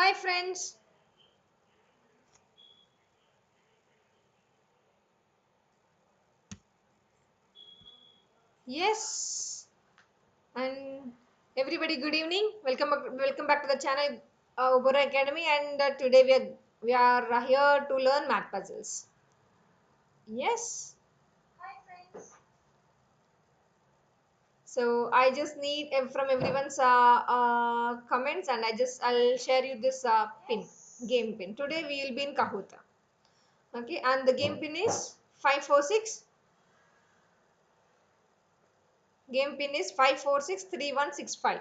Hi friends. Yes, and everybody, good evening. Welcome back to the channel, Oborra Academy, and today we are here to learn math puzzles. Yes. So I just need from everyone's comments, and I'll share you this game pin. Today we will be in Kahoot. Okay, and the game pin is 546. Game pin is 5463165.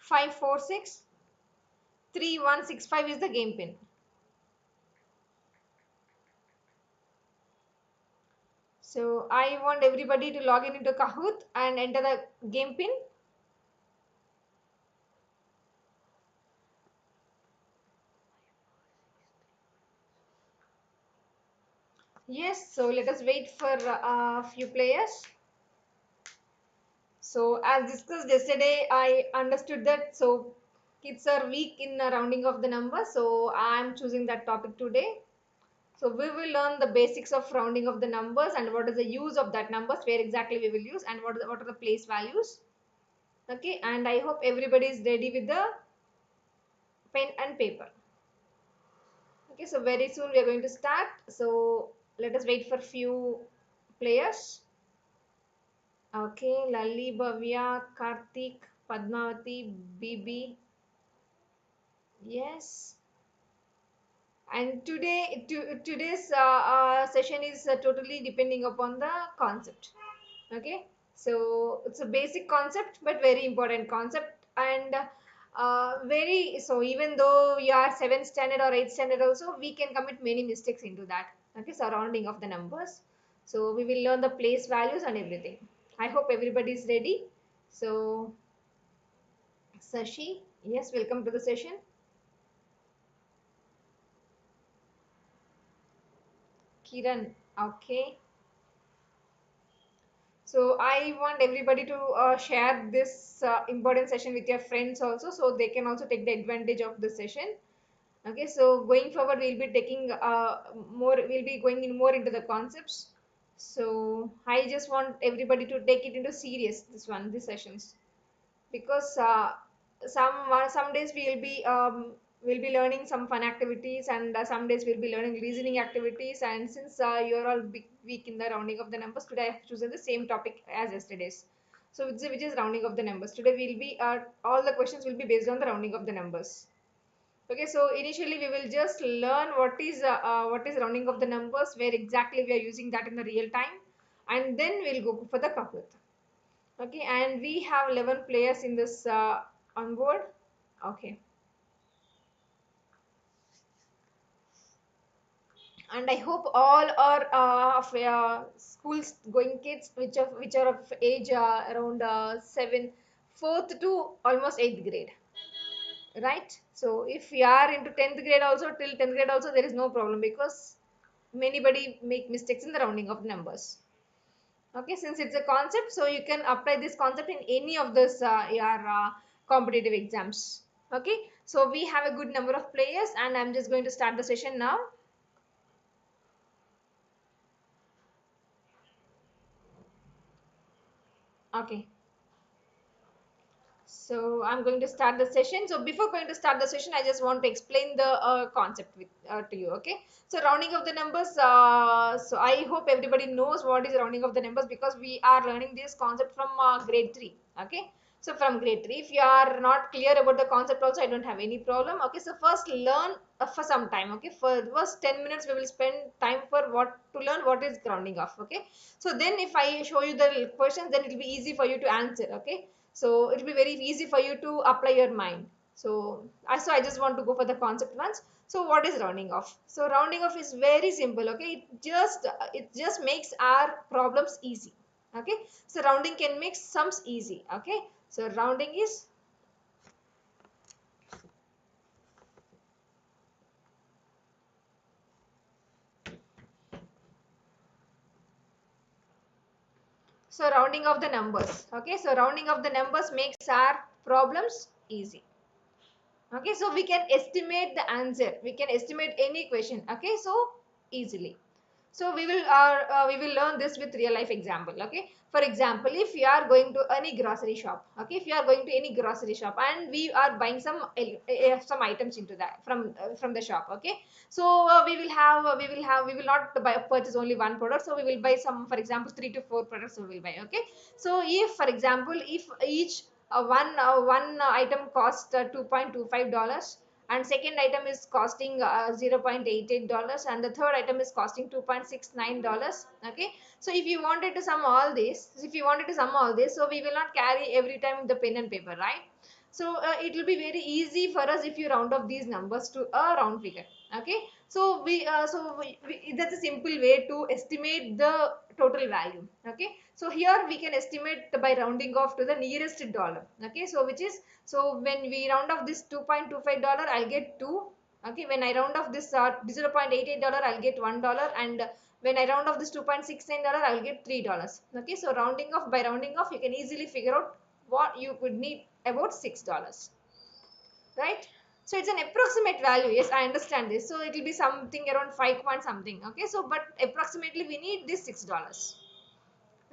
5463165 is the game pin. So I want everybody to log in into Kahoot and enter the game pin. Yes, so let us wait for a few players. So as discussed yesterday, I understood that kids are weak in rounding of the numbers. So I am choosing that topic today. So we will learn the basics of rounding of the numbers and what is the use of that numbers, where exactly we will use, and what are the place values. Okay, and I hope everybody is ready with the pen and paper. Okay, so very soon we are going to start. So let us wait for few players. Okay, Lali, Bhavya, Karthik, Padmavati, Bibi. Yes. And today's session is totally depending upon the concept. Okay, so it's a basic concept but very important concept, and very so even though you are 7th standard or 8th standard also, we can commit many mistakes into that. Okay, surrounding of the numbers. So we will learn the place values and everything. I hope everybody is ready. So Sashi, yes, welcome to the session. Kiran, okay. So I want everybody to share this important session with your friends also, so they can also take the advantage of the session. Okay, so going forward, we'll be taking we'll be going in more into the concepts. So I just want everybody to take it into serious these sessions, because some days we'll be learning some fun activities, and some days we'll be learning reasoning activities. And since you're all weak in the rounding of the numbers, today I have chosen the same topic as yesterday's. So which is rounding of the numbers. Today we'll be all the questions will be based on the rounding of the numbers. Okay, so initially we will just learn what is rounding of the numbers, where exactly we are using that in the real time, and then we'll go for the Kahoot. Okay, and we have 11 players in this on board. Okay, and I hope all are of schools going kids, which are of age around 7, 4th to almost 8th grade, right? So if we are into 10th grade also, till 10th grade also, there is no problem, because anybody make mistakes in the rounding of numbers. Okay, since it's a concept, so you can apply this concept in any of this your competitive exams. Okay, so we have a good number of players, and I'm just going to start the session now. Okay, so I'm going to start the session. So before going to start the session, I just want to explain the concept to you. Okay, so rounding of the numbers. So I hope everybody knows what is rounding of the numbers, because we are learning this concept from grade 3. Okay, so from grade 3, if you are not clear about the concept also, I don't have any problem. Okay, so first learn for some time. Okay, for the first 10 minutes we will spend time for what to learn what is rounding off. Okay, so then if I show you the questions, then it will be easy for you to answer. Okay, so it will be very easy for you to apply your mind. So I just want to go for the concept once. So what is rounding off? So rounding off is very simple. Okay, it just makes our problems easy. Okay, so rounding can make sums easy. Okay, so rounding is, So rounding of the numbers. Okay, so rounding of the numbers makes our problems easy. Okay, so we can estimate the answer, we can estimate any question, okay, so easily. So we will learn this with real life example. Okay, for example, if you are going to any grocery shop, okay, if you are going to any grocery shop and we are buying some items into that from the shop, okay, so we will not purchase only one product, so we will buy some, for example, 3 to 4 products we will buy. Okay, so if for example, if each one item costs $2.25, and second item is costing $0.88, and the third item is costing $2.69. Okay, so if you wanted to sum all this, so we will not carry every time the pen and paper, right? So it will be very easy for us if you round off these numbers to a round figure. Okay, so that's a simple way to estimate the total value. Okay, so here we can estimate by rounding off to the nearest dollar. Okay, so which is, so when we round off this $2.25, I'll get 2. Okay, when I round off this $0.88, I'll get $1, and when I round off this $2.69, I'll get $3. Okay, so rounding off, by rounding off, you can easily figure out what you could need, about $6, right? So it's an approximate value. Yes, I understand this. So it will be something around 5 point something. Okay, so but approximately we need this $6,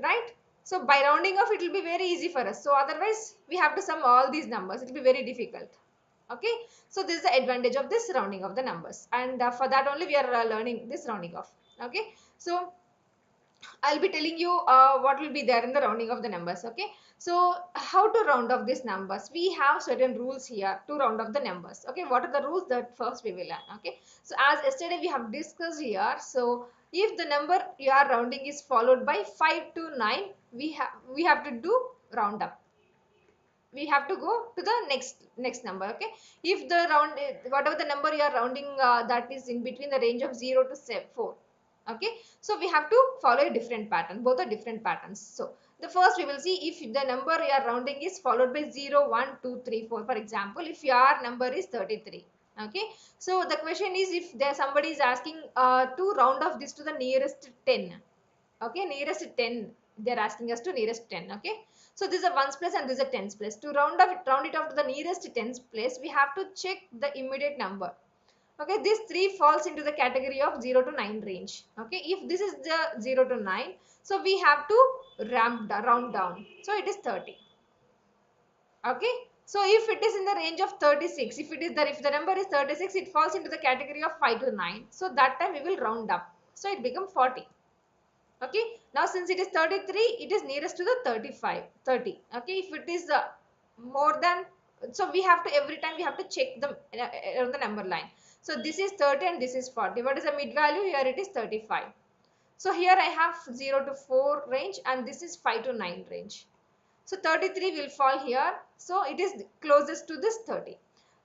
right? So by rounding off, it will be very easy for us. So otherwise we have to sum all these numbers, it will be very difficult. Okay, so this is the advantage of this rounding of the numbers, and for that only we are learning this rounding off. Okay, so I'll be telling you what will be there in the rounding of the numbers. Okay, so how to round off these numbers? We have certain rules here to round off the numbers. Okay, what are the rules? That first we will learn. Okay, so as yesterday we have discussed here, so if the number you are rounding is followed by 5 to 9, we have to do round up. We have to go to the next number. Okay, if the round, whatever the number you are rounding, that is in between the range of 0 to 4. Okay, so we have to follow a different pattern, both are different patterns. So the first we will see, if the number you are rounding is followed by 0, 1, 2, 3, 4. For example, if your number is 33. Okay, so the question is, if there somebody is asking to round off this to the nearest 10. Okay, nearest 10, they're asking us to nearest 10. Okay, so this is a ones place and this is a tens place. To round it off to the nearest tens place, we have to check the immediate number. Okay, this 3 falls into the category of 0 to 9 range. Okay, if this is the 0 to 9, so we have to round down, so it is 30. Okay, so if it is in the range of 36, if the number is 36, it falls into the category of 5 to 9, so that time we will round up, so it becomes 40. Okay, now since it is 33, it is nearest to the 35, 30. Okay, if it is more than, so we have to, every time we have to check on the number line. So this is 30 and this is 40. What is the mid value? Here it is 35. So here I have 0 to 4 range and this is 5 to 9 range. So 33 will fall here, so it is closest to this 30.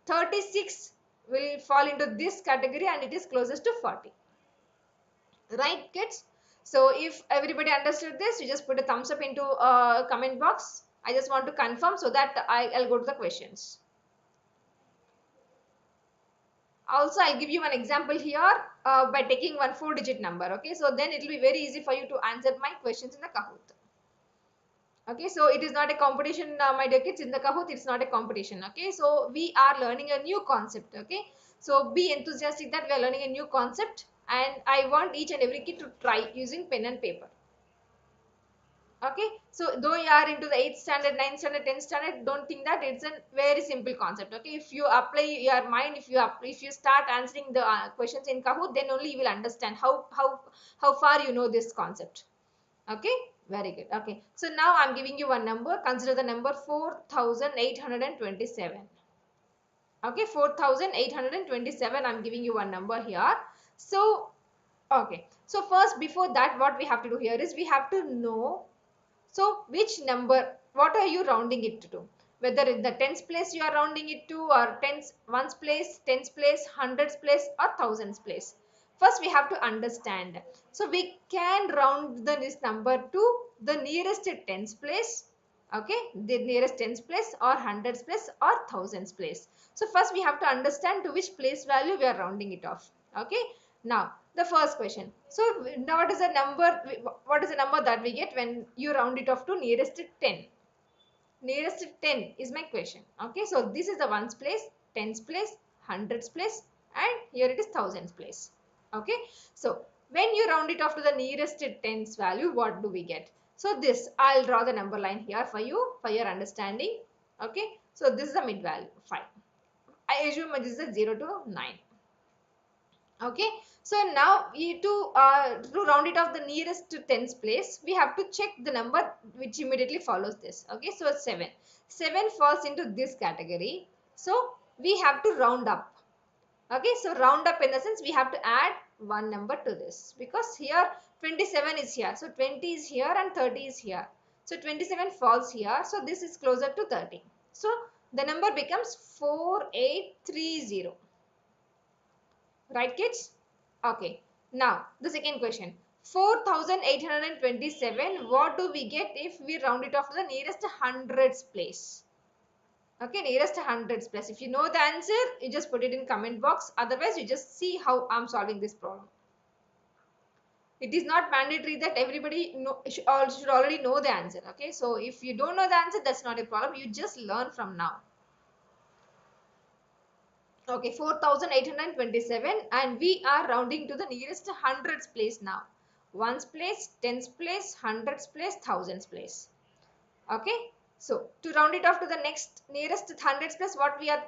36 will fall into this category and it is closest to 40. Right, kids? So if everybody understood this, you just put a thumbs up into a comment box. I just want to confirm so that I'll go to the questions. Also, I'll give you an example here by taking one 4-digit number. Okay, so then it will be very easy for you to answer my questions in the Kahoot. Okay, so it is not a competition, my dear kids. In the Kahoot, it's not a competition. Okay, so we are learning a new concept. Okay, so be enthusiastic that we are learning a new concept, and I want each and every kid to try using pen and paper. Okay, so though you are into the 8th standard, 9th standard, 10th standard, don't think that it's a very simple concept. Okay, if you apply your mind, if you start answering the questions in Kahoot, then only you will understand how far you know this concept. Okay, very good. Okay, so now I'm giving you one number. Consider the number 4827. Okay, 4827, I'm giving you one number here. So okay, so first, before that, what we have to do here is we have to know, so which number, what are you rounding it to? Whether in the tens place you are rounding it to, or ones place, tens place, hundreds place, or thousands place. First we have to understand. So we can round this number to the nearest tens place. Okay, the nearest tens place or hundreds place or thousands place. So first we have to understand to which place value we are rounding it off. Okay, now The first question. So now what is the number that we get when you round it off to nearest 10? Nearest 10 is my question. Okay, so this is the ones place, tens place, hundreds place, and here it is thousands place. Okay, so when you round it off to the nearest tens value, what do we get? So this, I'll draw the number line here for you for your understanding. Okay, so this is the mid value 5. I assume this is a 0 to 9. Okay, so now we to round it off the nearest to tens place, we have to check the number which immediately follows this. Okay, so 7 falls into this category, so we have to round up. Okay, so round up in the sense we have to add one number to this, because here 27 is here, so 20 is here and 30 is here, so 27 falls here, so this is closer to 30, so the number becomes 4830. Right, kids? Okay. Now, the second question. 4827. What do we get if we round it off to the nearest hundreds place? Okay, nearest hundreds place. If you know the answer, you just put it in comment box. Otherwise, you just see how I'm solving this problem. It is not mandatory that everybody should already know the answer. Okay, so if you don't know the answer, that's not a problem. You just learn from now. Okay, 4827, and we are rounding to the nearest hundreds place now. Ones place, tens place, hundreds place, thousands place. Okay, so to round it off to the next nearest hundreds place, what will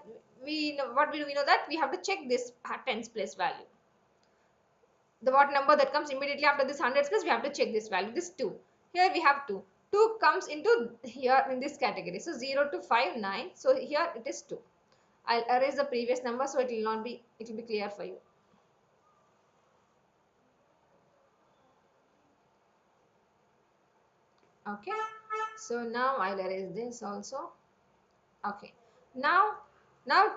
we know that we have to check this tens place value. The what number that comes immediately after this hundreds place, we have to check this value. This 2. Here we have 2. 2 comes into here in this category. So 0 to 5, 9. So here it is 2. I'll erase the previous number so it will be clear for you. Okay, so now I'll erase this also. Okay, now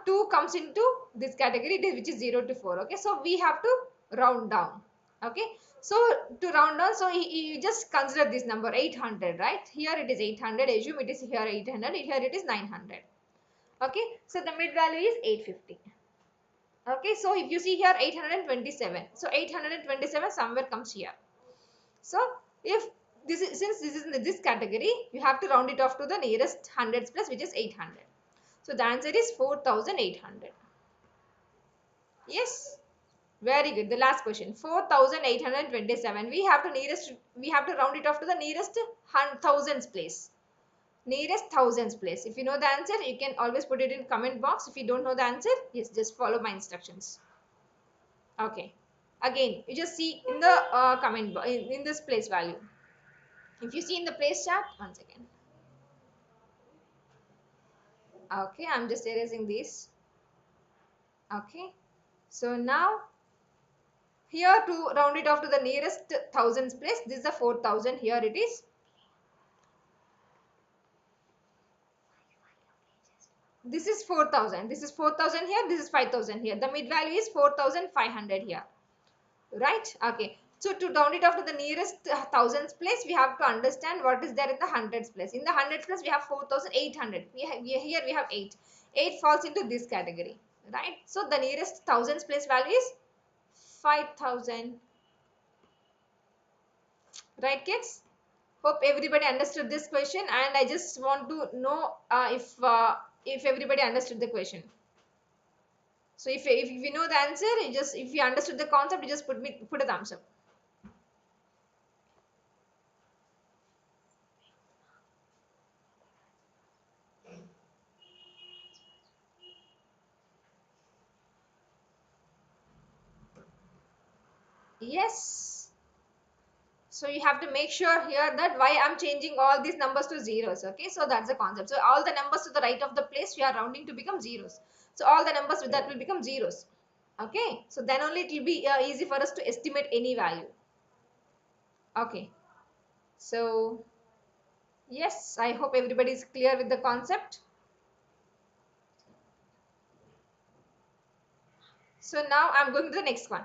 2 comes into this category which is 0 to 4. Okay, so we have to round down. Okay, so to round down, so you just consider this number 800, right? Here it is 800, assume it is here 800, here it is 900. Okay, so the mid value is 850. Okay, so if you see here 827, so 827 somewhere comes here. So if this is, since this is in this category, you have to round it off to the nearest hundreds place, which is 800. So the answer is 4800. Yes, very good. The last question, 4827. We have to round it off to the nearest thousands place. Nearest thousands place. If you know the answer, you can always put it in comment box. If you don't know the answer, yes, just follow my instructions. Okay. Again, you just see in the comment box in this place value. If you see in the place chart, once again. Okay, I'm just erasing this. Okay, so now here to round it off to the nearest thousands place, this is the 4000. Here it is. This is 4000. This is 4000 here. This is 5000 here. The mid value is 4500 here. Right? Okay. So to round it off to the nearest thousands place, we have to understand what is there in the hundreds place. In the hundreds place, we have 4800. Here we have 8. 8 falls into this category. Right? So the nearest thousands place value is 5000. Right, kids? Hope everybody understood this question, and I just want to know if everybody understood the question. So if you know the answer, if you understood the concept, you just put a thumbs up. Yes. So you have to make sure here that why I'm changing all these numbers to zeros. Okay, so that's the concept. So all the numbers to the right of the place we are rounding to become zeros. So all the numbers with that will become zeros. Okay, so then only it will be easy for us to estimate any value. Okay, so yes, I hope everybody is clear with the concept. So now I'm going to the next one.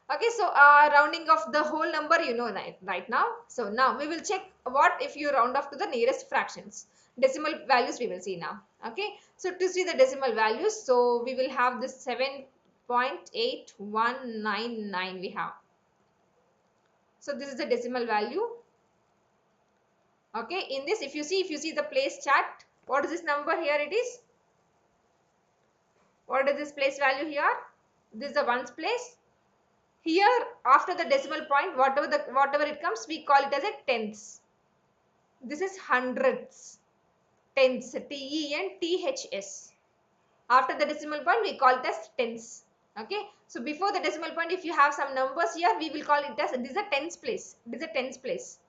Okay, so rounding off the whole number, you know that right now. So now we will check what if you round off to the nearest fractions. Decimal values we will see now. Okay, so to see the decimal values, so we will have this 7 0.8199 we have. So this is the decimal value. Okay, in this, if you see the place chart, what is this number here? It is, what is this place value here? This is the ones place. Here, after the decimal point, whatever it comes, we call it as a tenths. This is hundredths, tenths, TENTHS. After the decimal point, we call it as tenths. Okay, so before the decimal point, if you have some numbers here, we will call it as, this is a tens place. This is a tens place.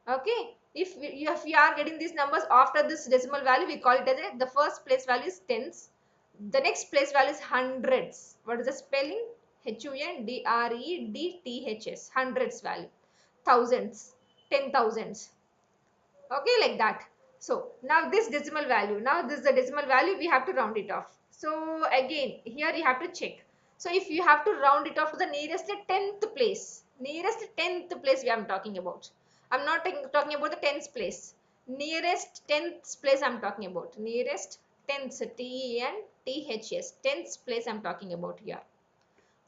Okay, if you are getting these numbers after this decimal value, we call it as the first place value is tens, the next place value is hundreds. What is the spelling? HUNDREDTHS, hundreds value, thousands, 10,000s. Okay, like that. So now this decimal value, now this is the decimal value, we have to round it off. So again, here you have to check. So if you have to round it off to the nearest 10th place, nearest 10th place we are talking about. I'm not talking about the 10th place, nearest 10th place I'm talking about, nearest 10th, TENTHS, 10th place I'm talking about here.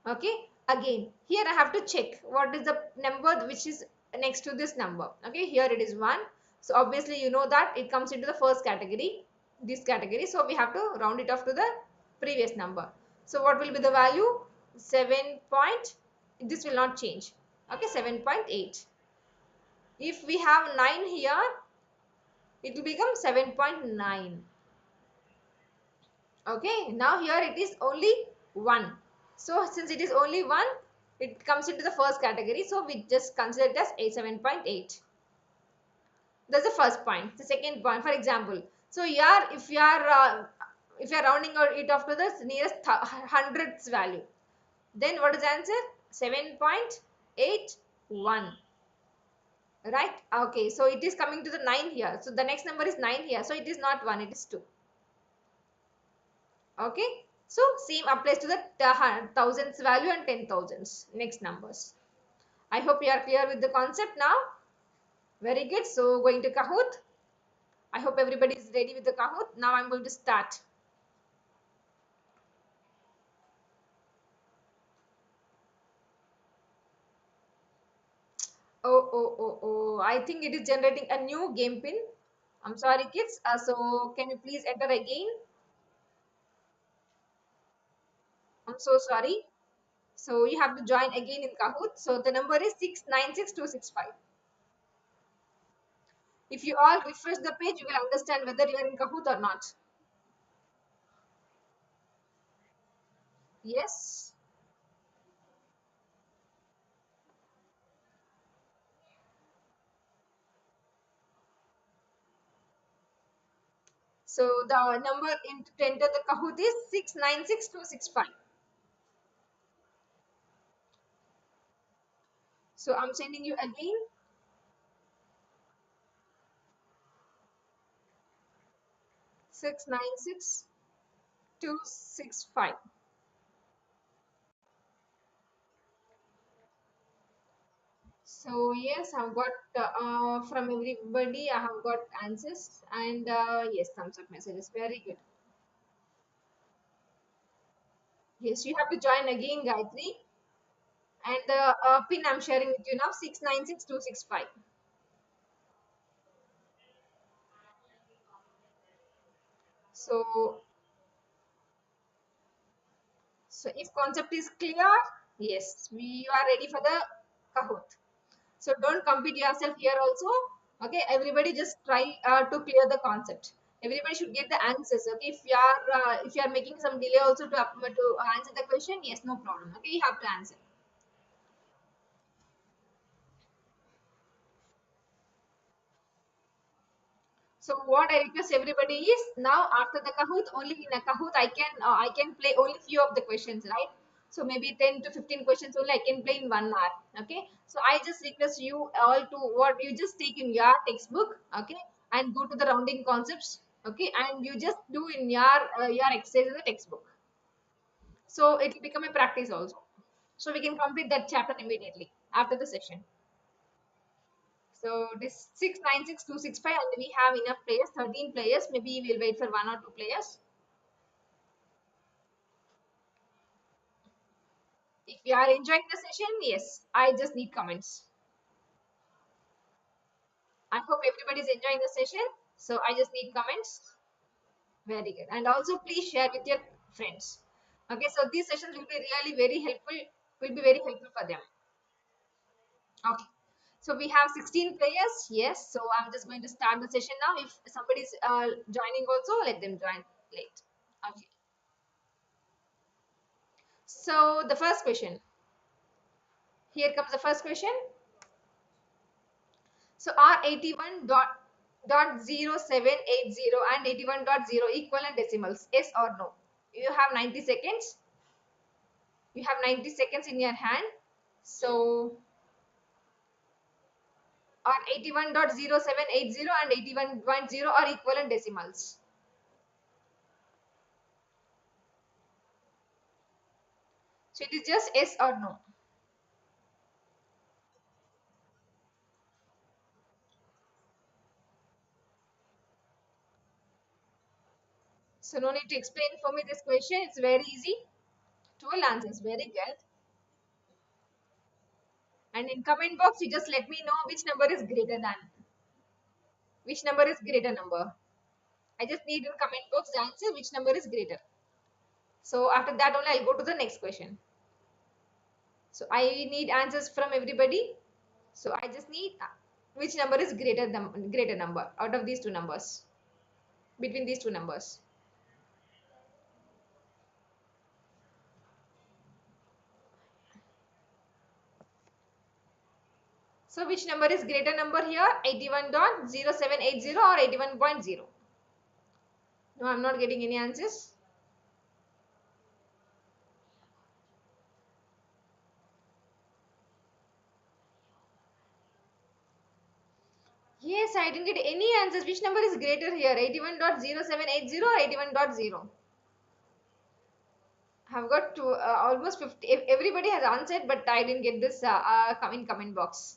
Okay, again here I have to check what is the number which is next to this number. Okay, here it is 1, so obviously you know that it comes into the first category, this category, so we have to round it off to the previous number. So what will be the value? 7 point, this will not change. Okay, 7.8. If we have 9 here, it will become 7.9. Okay, now here it is only 1. So since it is only 1, it comes into the first category. So we just consider it as 7.8. That's the first point. The second point, for example, so here if you are rounding it off to the nearest hundredths value, then what is the answer? 7.81. Right? Okay, so it is coming to the 9 here. So the next number is 9 here. So it is not 1, it is 2. Okay, so same applies to the thousands value and 10,000s next numbers. I hope you are clear with the concept now. Very good. So going to Kahoot. I hope everybody is ready with the Kahoot. Now I'm going to start. Oh, I think it is generating a new game pin. I'm sorry kids, so can you please enter again? I'm so sorry. So you have to join again in Kahoot. So the number is 696265. If you all refresh the page, you will understand whether you are in Kahoot or not. Yes. So the number to enter the Kahoot is 696265. So I'm sending you again. 696265. So yes, I've got from everybody. I have got answers and yes, thumbs up messages. Very good. Yes, you have to join again, Gayatri. And the pin I'm sharing with you now, 696265. So so if concept is clear, yes, we are ready for the Kahoot. So don't compete yourself here also. Okay, everybody just try to clear the concept. Everybody should get the answers. Okay, if you are making some delay also to answer the question, yes, no problem. Okay, you have to answer. So what I request everybody is, now after the Kahoot, only in a Kahoot I can play only few of the questions, right? So maybe 10 to 15 questions only I can play in 1 hour. Okay. So I just request you all to what you just take in your textbook, okay, and go to the rounding concepts, okay, and you just do in your exercise in the textbook. So it will become a practice also. So we can complete that chapter immediately after the session. So this 696265 and we have enough players, 13 players. Maybe we'll wait for 1 or 2 players. If you are enjoying the session, yes, I just need comments. I hope everybody is enjoying the session. So I just need comments. Very good. And also please share with your friends. Okay, so these sessions will be really very helpful, will be very helpful for them. Okay. So we have 16 players. Yes. So I'm just going to start the session now. If somebody is joining also, let them join late. Okay. So the first question. Here comes the first question. So are 81.0780 and 81.0 equivalent decimals? Yes or no? You have 90 seconds. You have 90 seconds in your hand. So are 81.0780 and 81.0 are equivalent decimals. So it is just yes or no. So no need to explain for me this question. It's very easy. 12 answers. Very good. And in comment box, you just let me know which number is greater than. Which number is greater number. I just need in comment box the answer which number is greater. So after that only I'll go to the next question. So I need answers from everybody. So I just need which number is greater number out of these two numbers. Between these two numbers. So which number is greater number here? 81.0780 or 81.0? No, I'm not getting any answers. Yes, I didn't get any answers. Which number is greater here? 81.0780 or 81.0? I've got to almost 50. Everybody has answered, but I didn't get this comment box.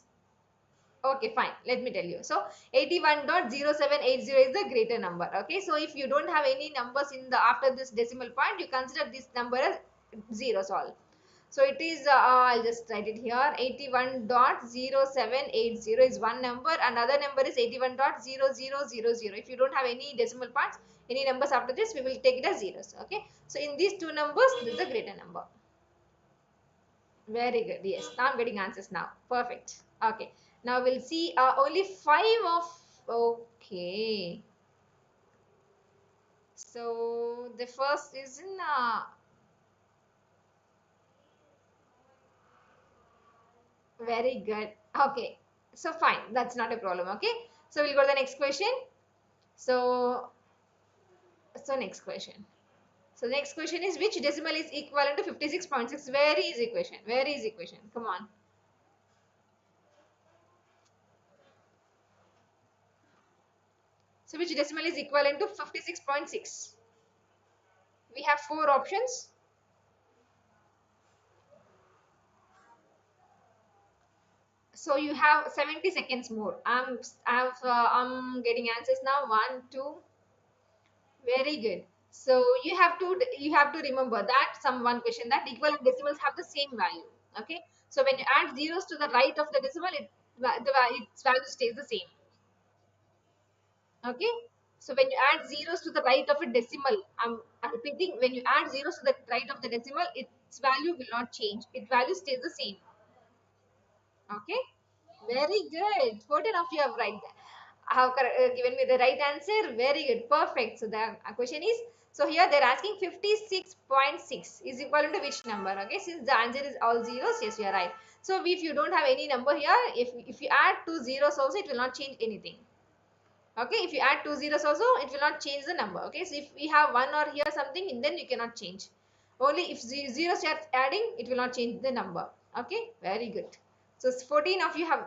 Okay, fine. Let me tell you. So 81.0780 is the greater number. Okay, so if you don't have any numbers in the after this decimal point, you consider this number as zeros all. So it is, I'll just write it here. 81.0780 is one number and other number is 81.0000. If you don't have any decimal parts, any numbers after this, we will take it as zeros. Okay. So in these two numbers, this is a greater number. Very good. Yes. Now I'm getting answers now. Perfect. Okay. Now we'll see only five of. Okay. So the first is in. Very good. Okay. So fine. That's not a problem. Okay. So we'll go to the next question. So, so next question. So next question is which decimal is equivalent to 56.6? Very easy question. Very easy question. Come on. So which decimal is equivalent to 56.6? We have four options. So you have 70 seconds more. I'm getting answers now. One, two. Very good. So you have to remember that some one question that equivalent decimals have the same value. Okay. So when you add zeros to the right of the decimal, its value stays the same. Okay. So when you add zeros to the right of a decimal, I'm repeating, when you add zeros to the right of the decimal, its value will not change. Its value stays the same. Okay. Very good. 14 of you have right. Have given me the right answer. Very good. Perfect. So the question is, so here they're asking 56.6 is equal to which number? Okay. Since the answer is all zeros, yes, you are right. So if you don't have any number here, if you add two zeros also, it will not change anything. Okay, if you add two zeros also, it will not change the number. Okay, so if we have one or here something, then you cannot change. Only if zeros you are adding, it will not change the number. Okay, very good. So 14 of you have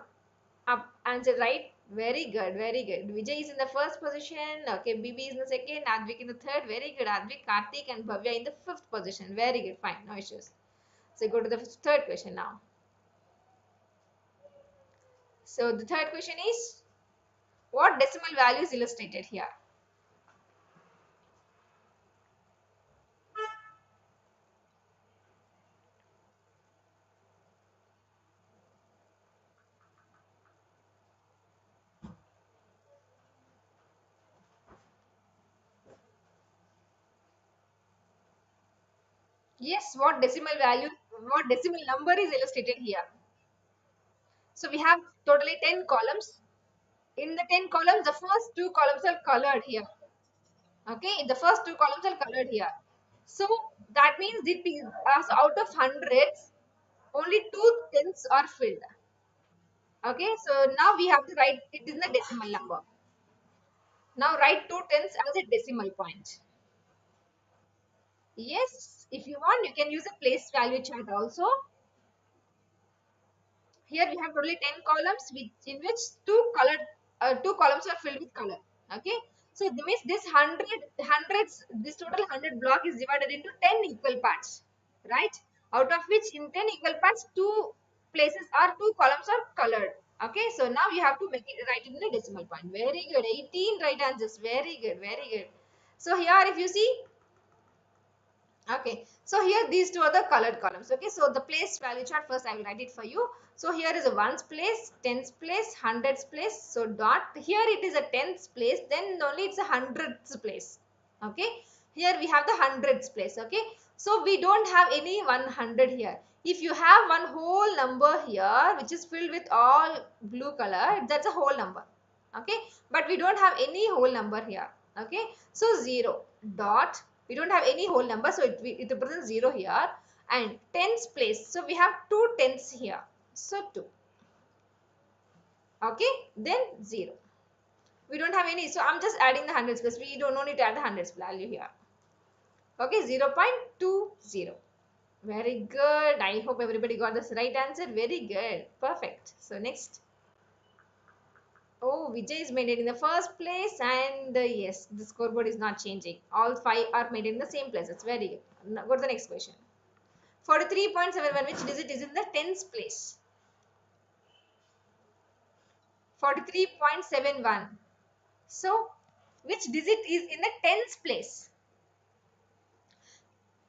answered right. Very good, very good. Vijay is in the first position. Okay, BB is in the second, Advik in the third. Very good. Advik, Karthik and Bhavya in the fifth position. Very good, fine, no issues. So go to the third question now. So the third question is, what decimal value is illustrated here? Yes, what decimal value, what decimal number is illustrated here. So we have totally 10 columns. In the 10 columns, the first two columns are colored here. Okay, the first two columns are colored here. So that means so out of hundreds, only two tens are filled. Okay, so now we have to write it in the decimal number. Now write two tens as a decimal point. Yes, if you want, you can use a place value chart also. Here we have totally 10 columns in which two columns are filled with color. Okay. So that means this this total 100 block is divided into 10 equal parts. Right? Out of which in 10 equal parts, two columns are colored. Okay. So now you have to make it write it in a decimal point. Very good. 18 right answers. Very good. Very good. So here if you see, okay, so here these two are the colored columns. Okay, so the place value chart, first I will write it for you. So here is a ones place, tens place, hundreds place. So dot, here it is a tens place, then only it's a hundreds place. Okay, here we have the hundreds place. Okay, so we don't have any 100 here. If you have one whole number here which is filled with all blue color, that's a whole number. Okay, but we don't have any whole number here. Okay, so 0 dot, we don't have any whole number, so it represents 0 here. And tens place, so we have two tens here, so 2. Okay, then 0, we don't have any, so I'm just adding the hundreds place. We don't need to add the hundreds value here. Okay, 0.20. Very good. I hope everybody got this right answer. Very good, perfect. So next. Oh, Vijay is maintained in the first place, and yes, the scoreboard is not changing. All five are maintained in the same place. It's very good. Now go to the next question. 43.71, which digit is in the tens place? 43.71. So, which digit is in the tens place?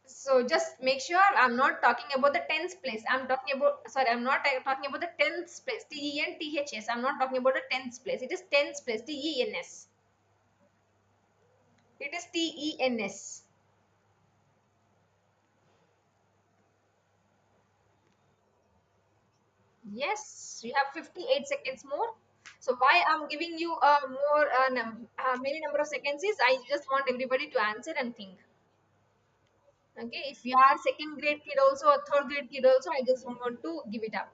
So, just make sure I'm not talking about the tens place. I'm not talking about the tens place. T-E-N-T-H-S. I'm not talking about the tens place. It is tens place. T-E-N-S. It is T-E-N-S. Yes, you have 58 seconds more. So why I'm giving you a many number of seconds is I just want everybody to answer and think. Okay, if you are second grade kid also or third grade kid also, I just don't want to give it up.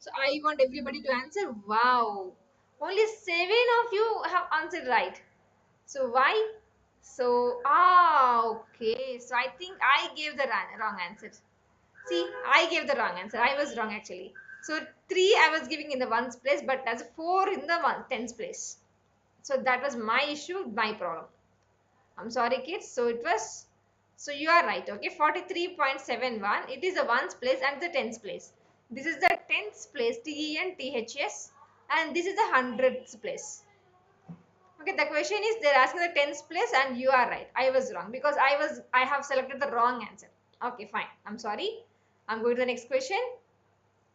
So I want everybody to answer. Wow, only 7 of you have answered right. So why? So okay. So I think I gave the wrong answer. See, I gave the wrong answer. I was wrong actually. So 3 I was giving in the ones place, but as 4 in the tens place. So that was my issue, my problem. I'm sorry, kids. So it was. So you are right. Okay, 43.71. It is the ones place and the tens place. This is the tens place, T-E-N-T-H-S, and this is the hundredths place. Okay, the question is they're asking the tens place, and you are right. I was wrong because I have selected the wrong answer. Okay, fine. I'm sorry. I'm going to the next question.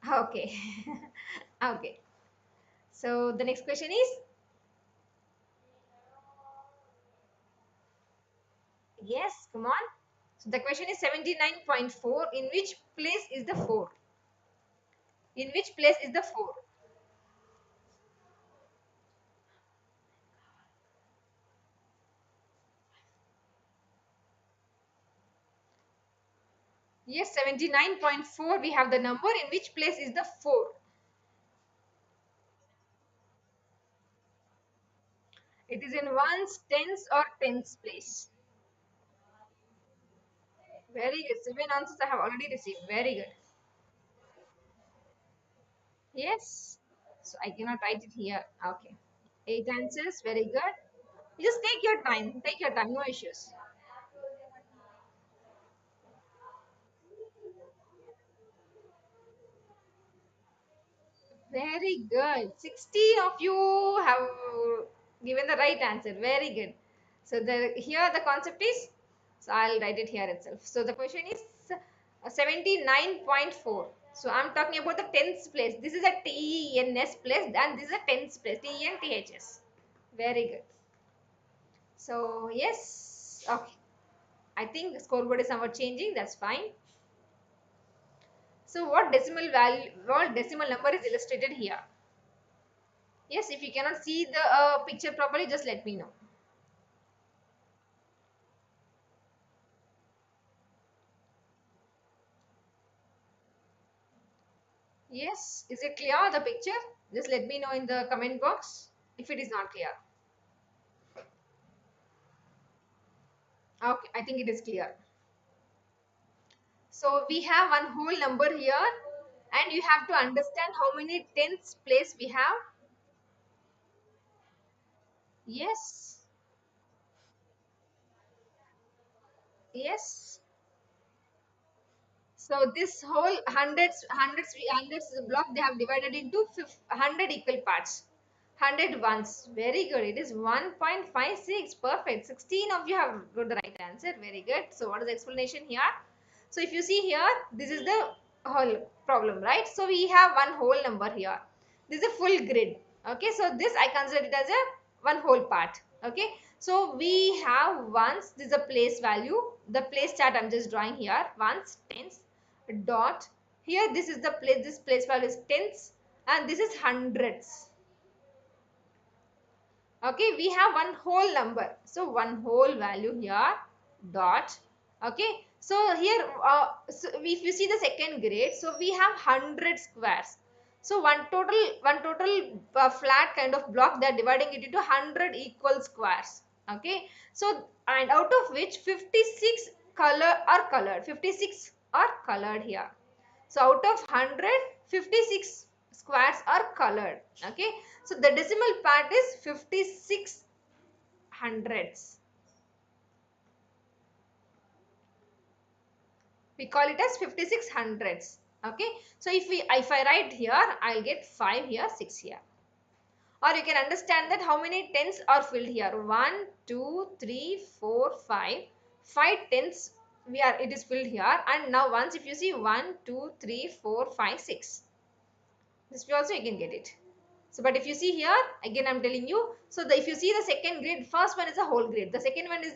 Okay. Okay. So the next question is, yes, come on. So the question is 79.4. In which place is the 4? In which place is the 4? Yes, 79.4. We have the number. In which place is the 4? It is in ones, tens, or tens place. Very good. 7 answers I have already received. Very good. Yes. So I cannot write it here. Okay. 8 answers. Very good. You just take your time. Take your time. No issues. Very good. 16 of you have given the right answer. Very good. So here the concept is, so I'll write it here itself. So the question is 79.4. So I'm talking about the tens place. This is a TENS place and this is a tens place. TENTHS. Very good. So yes. Okay. I think scoreboard is somewhat changing. That's fine. So what decimal value, what decimal number is illustrated here? Yes, if you cannot see the picture properly, just let me know. Yes, is it clear the picture? Just let me know in the comment box if it is not clear. Okay, I think it is clear. So we have one whole number here, and you have to understand how many tens place we have. Yes, yes. So this whole hundreds block they have divided into 100 equal parts. 100 ones. Very good. It is 1.56. Perfect. 16 of you have got the right answer. Very good. So what is the explanation here? So if you see here, this is the whole problem, right? So we have one whole number here. This is a full grid. Okay. So this I consider it as a one whole part. Okay. So we have ones. This is a place value. The place chart I'm just drawing here. Ones, tens, dot. Here this is the place. This place value is tens, and this is hundreds. Okay, we have one whole number, so one whole value here, dot. Okay, so here if you see the second grade, so we have 100 squares. So one total flat kind of block, they are dividing it into 100 equal squares. Okay, so and out of which 56 colored 56 are colored here. So out of 100, 56 squares are colored. Okay. So the decimal part is 56 hundredths. We call it as 56 hundredths. Okay. So if I write here, I'll get 5 here, 6 here. Or you can understand that how many tens are filled here. 1, 2, 3, 4, 5. 5 tens it is filled here. And now once if you see 1, 2, 3, 4, 5, 6. This way also you can get it. So, but if you see here, again I'm telling you, so if you see the second grid, first one is a whole grid. The second one is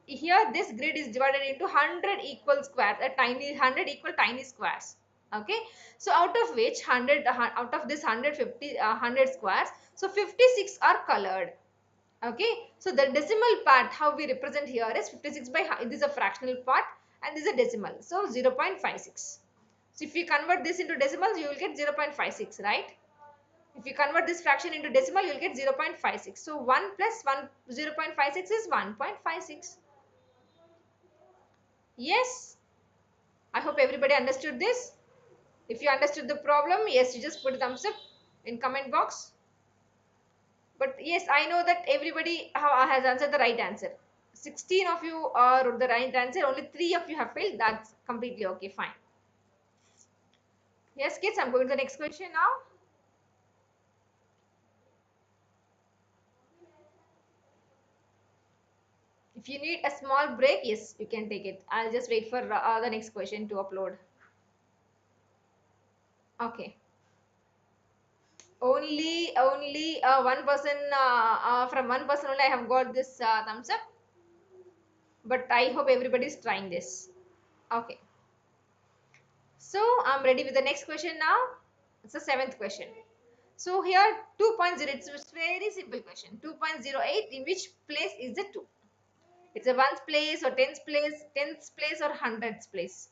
here this grid is divided into 100 equal squares, a tiny 100 equal tiny squares. Okay. So, out of which 100, out of this 150, 100 squares, so 56 are colored. Okay. So, the decimal part, how we represent here is 56 by, this is a fractional part and this is a decimal. So, 0.56. So, if you convert this into decimals, you will get 0.56, right? If you convert this fraction into decimal, you will get 0.56. So 1 plus 1 0.56 is 1.56. Yes. I hope everybody understood this. If you understood the problem, yes, you just put a thumbs up in comment box. But yes, I know that everybody has answered the right answer. 16 of you wrote the right answer. Only 3 of you have failed. That's completely okay. Fine. Yes, kids, I'm going to the next question now. If you need a small break, yes, you can take it. I'll just wait for the next question to upload. Okay. Only one person from one person only I have got this thumbs up, but I hope everybody is trying this. Okay, so I'm ready with the next question now. It's the seventh question. So here 2.0, it's a very simple question. 2.08, in which place is the 2? It's a ones place or tens place or hundreds place.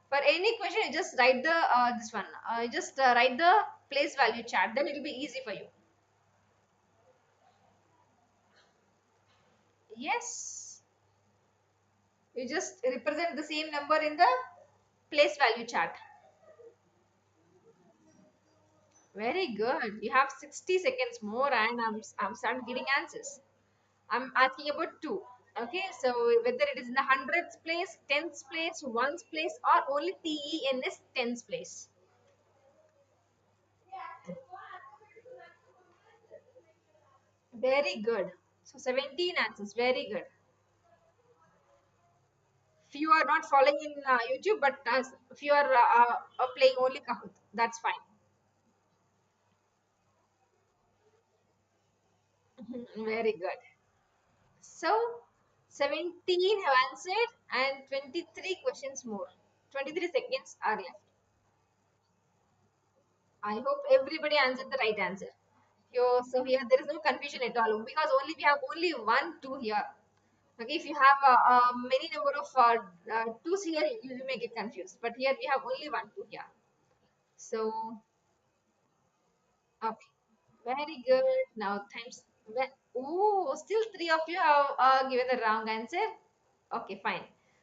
For any question, you just write the this one. Just write the place value chart. Then it will be easy for you. Yes. You just represent the same number in the place value chart. Very good. You have 60 seconds more and I'm starting getting answers. I'm asking about 2. Okay, so whether it is in the hundreds place, tens place, ones place, or only TENS tens place. Very good. So 17 answers. Very good. Few are not following in YouTube, but few are playing only Kahoot. That's fine. Very good. So 17 have answered and 23 questions more. 23 seconds are left. I hope everybody answered the right answer. Here, so here there is no confusion at all because only we have only one two here. Okay, if you have many number of twos here, you may get confused. But here we have only one two here. So okay, very good. Now times. Oh, still three of you have given the wrong answer. Okay, fine.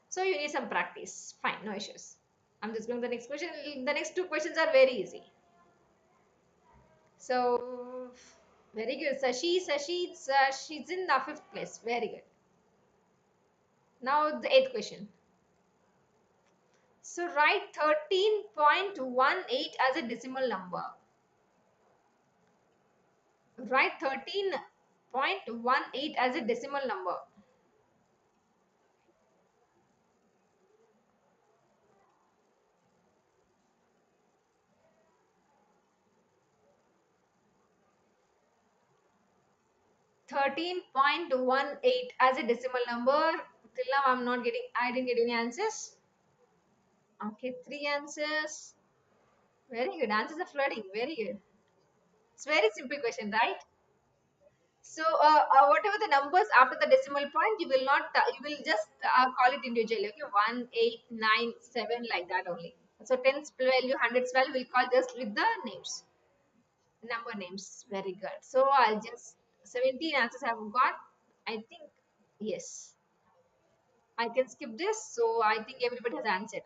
So you need some practice. Fine, no issues. I'm just going to the next question. The next two questions are very easy. So very good. She's in the fifth place. Very good. Now the eighth question. So write 13.18 as a decimal number. Write 13.18 as a decimal number. 13.18 as a decimal number. Till now I didn't get any answers. Okay, three answers. Very good. Answers are flooding. Very good. It's very simple question, right? So, whatever the numbers after the decimal point, you will just call it individually. Okay, 1, 8, 9, 7, like that only. So, tens value, hundreds value, we'll call just with the names, number names. Very good. So, I'll just 17 answers I've got. I think yes, I can skip this. So, I think everybody has answered.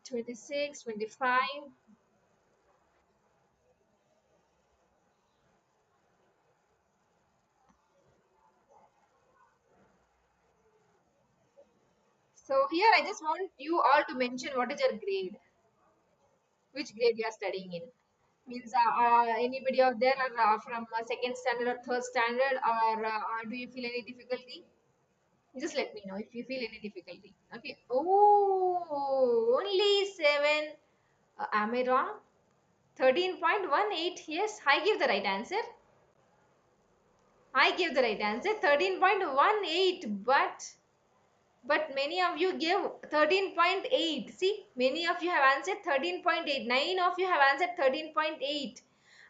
26, 25. So, here I just want you all to mention what is your grade, which grade you are studying in. Means anybody out there are from second standard or third standard, or do you feel any difficulty? Just let me know if you feel any difficulty. Okay. Oh, only 7. Am I wrong? 13.18. Yes, I give the right answer. I gave the right answer. 13.18. But many of you gave 13.8. See, many of you have answered 13.8. 9 of you have answered 13.8.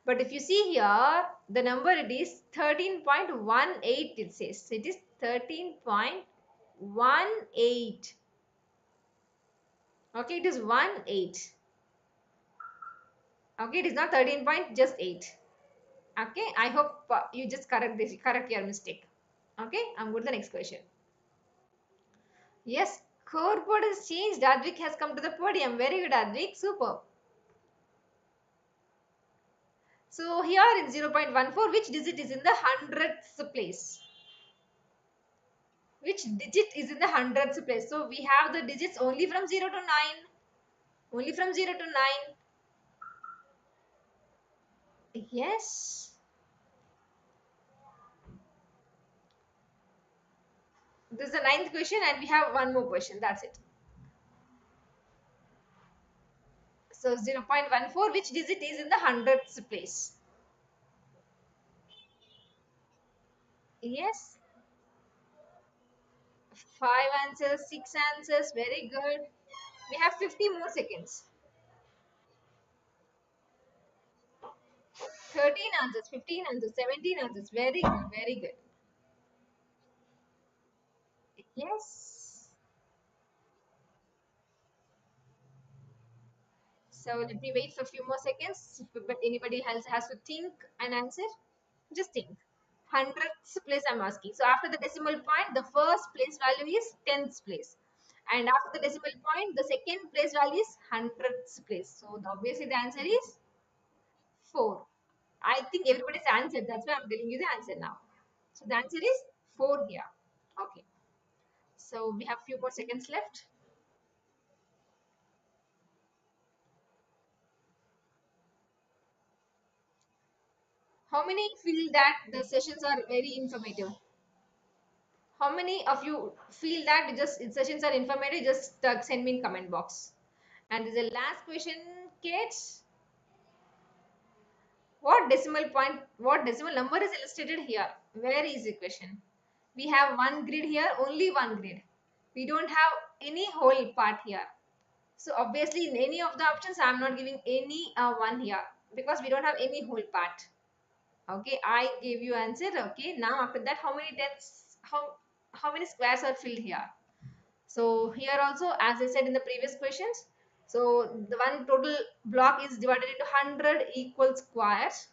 But if you see here, the number it is 13.18. It says it is 13.18. Okay, it is 1 8. Okay, it is not 13 point, just 8. Okay, I hope you just correct your mistake. Okay, I'm good to the next question. Yes, scoreboard has changed. Advik has come to the podium. Very good, Advik. Super. So here in 0.14, which digit is in the hundredths place? Which digit is in the hundredths place? So we have the digits only from 0 to 9. Only from 0 to 9. Yes. This is the ninth question and we have one more question. That's it. So 0.14, which digit is in the hundredths place? Yes. 5 answers, 6 answers. Very good. We have 50 more seconds. 13 answers, 15 answers, 17 answers. Very good, very good. Yes. So let me wait for a few more seconds. But anybody else has to think an answer? Just think. Hundredths place I'm asking. So after the decimal point, the first place value is tenths place. And after the decimal point, the second place value is hundredths place. So obviously the answer is 4. I think everybody's answered. That's why I'm telling you the answer now. So the answer is 4 here. Okay. So we have few more seconds left. How many feel that the sessions are very informative? How many of you feel that just sessions are informative? Just send me in comment box. And the last question, Kate. What decimal number is illustrated here? Very easy question. We have one grid here, only one grid. We don't have any whole part here. So obviously in any of the options, I'm not giving any one here because we don't have any whole part. Okay, I gave you answer. Okay, now after that, how many tens, how many squares are filled here? So here also, as I said in the previous questions, so the one total block is divided into 100 equal squares.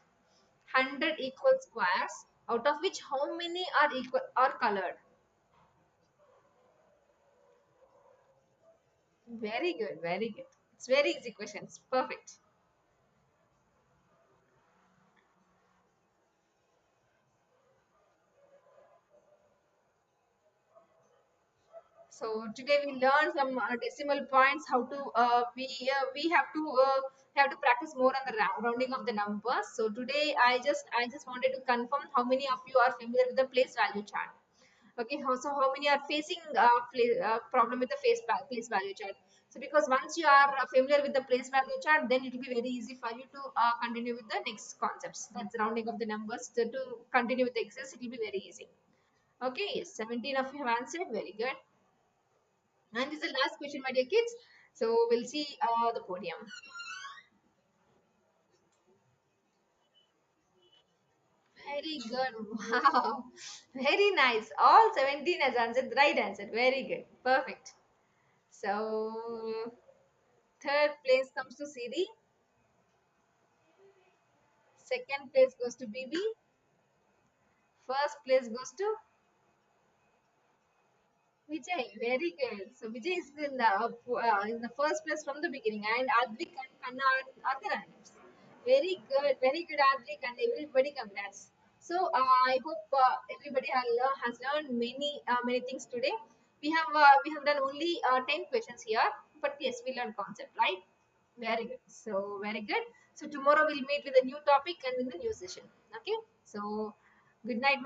100 equal squares, out of which how many are equal are colored? Very good, very good. It's very easy questions. Perfect. So today we learned some decimal points. How to we have to practice more on the rounding of the numbers. So today I just wanted to confirm how many of you are familiar with the place value chart. Okay, so how many are facing problem with the place value chart? So because once you are familiar with the place value chart, then it will be very easy for you to continue with the next concepts. That's rounding of the numbers. So to continue with the exercise, it will be very easy. Okay, yes, 17 of you have answered. Very good. And this is the last question, my dear kids. So we'll see the podium. Very good. Wow. Very nice. All 17 has answered the right answer. Very good. Perfect. So third place comes to CD. Second place goes to BB. First place goes to Vijay. Very good. So Vijay is in the first place from the beginning, and Advik and Kanna are the runners. Very good, Advik, and everybody congrats. So I hope everybody has learned many things today. We have done only 10 questions here, but yes, we learned concept, right? Very good. So very good. So tomorrow we'll meet with a new topic and in the new session. Okay. So good night.